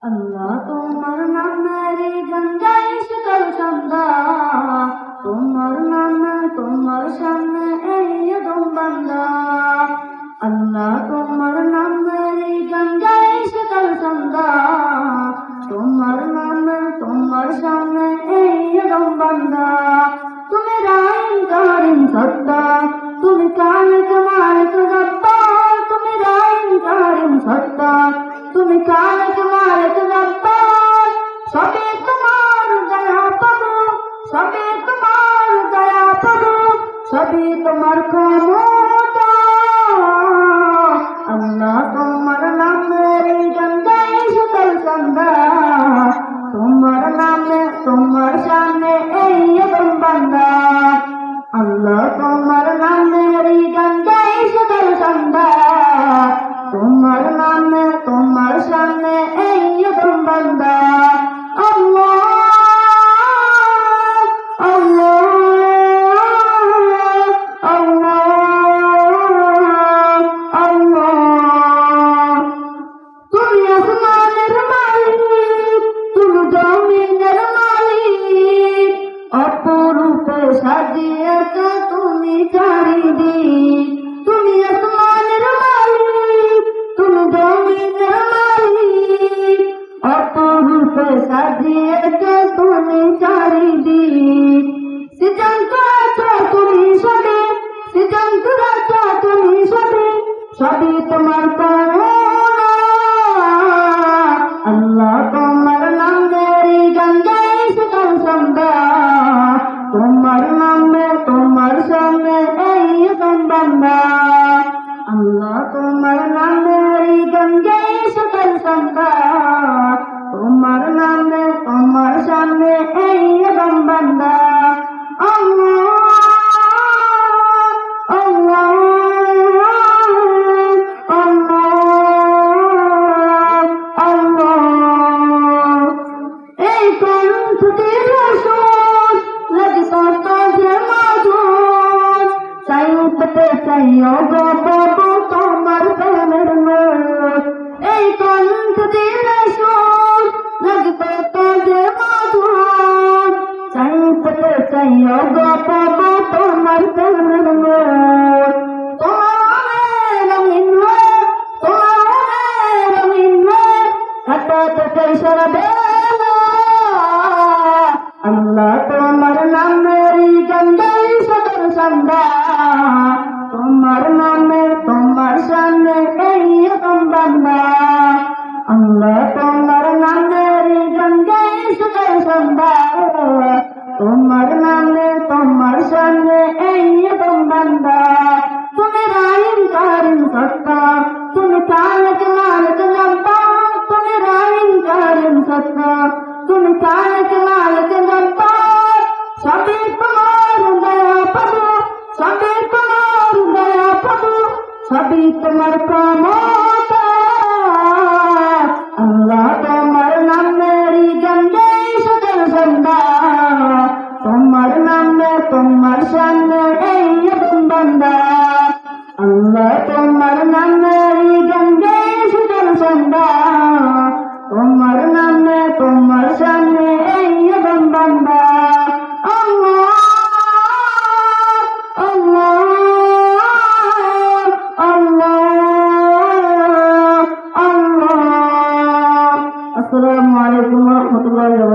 আল্লাহ তোমার নামেরই গঙ্গাই সকল সন্ধ্যা, তোমার নামে তোমার সামনে এই দম বান্দা। আল্লাহ তোমার নামেরই গঙ্গাই সকল সন্ধ্যা, তোমার নামে তোমার সামনে এই দম বান্দা। তুমি রাইম কারিম সত্তা, তুমি কালিক মালিক গব্বার, তুমি রাইম কারিম সত্তা, তুমি কালিক মালিক গব্বার। সবে তোমার দয়া পাবো, সবে তোমার দয়া পাবো, সবই তোমার ক্ষমতা। আল্লাহ তোমার নামের গঙ্গাই সকল সন্ধ্যা, তোমার নামে তোমার সামনে এই দম বান্দা। আল্লাহ তোমার নামের গঙ্গাই সকল সন্ধ্যা, তোমার নামে তোমার সামনে এই দম বান্দা। আল্লাহ আল্লাহ আল্লাহ আল্লাহ। তুমি আসমানের মালিক, তুমি জমিনের মালিক, অপরূপে সাজিয়েছ তুমি চারিদিক। তুমি আসমানের মালিক, তুমি জমিনের মালিক, অপরূপে সাজিয়েছ তুমি চারিদিক। সৃজন করেছ তুমি সবে, সৃজন করেছ তুমি সবে, সবই তোমার করুণা। আল্লাহ তোমার নামের গঙ্গাই সকল সন্ধ্যা, তোমার নামে তোমার সামনে এই দম বান্দা। আল্লাহ তোমার নামের গঙ্গাই সকল সন্ধ্যা, তোমার নামে তোমার সামনে এই দম বান্দা। আল্লাহ আল্লাহ আল্লাহ আল্লাহ। এই কণ্ঠটির সুর লাগে কত যে মধুর, চাই পেতে চাই গো বাবু তোমার প্রেমের নূর। এই কণ্ঠটির সুর লাগে কত যে মধুর, চাই পেতে চাই গো বাবু তোমার প্রেমের নূর। তোমার রঙিন হয়ে, তোমার রঙিন হয়ে কাটাতে চাই সারা বেলা। আল্লাহ তোমার নামের গঙ্গাই সকল সন্ধ্যা, তোমার নামে তোমার সামনে এই দম বান্দা। আল্লাহ তোমার নামের গঙ্গাই সকল সন্ধ্যা, তোমার নামে তোমার সামনে এই দম বান্দা। তুমি রাইম কারিম সত্তা, তুমি কালিক মালিক গব্বার, তুমি রাইম কারিম সত্তা, তুমি কালিক মালিক গব্বার। সবই তোমার দয়া পাবো, সবই তোমার দয়া পাবো, সবই তোমার ক্ষমতা। আল্লাহ তোমার নামের গঙ্গাই সকল সন্ধ্যা, তোমার নামে তোমার সামনে এই দম বান্দা। আল্লাহ তোমার নামের গঙ্গাই সকল সন্ধ্যা, তোমার নামে তোমার সামনে এই দম বান্দা। আল্লাহ আল্লাহ আল্লাহ আল্লাহ। আসসালামু আলাইকুম ওয়া রাহমাতুল্লাহি ওয়া বারাকাতুহু।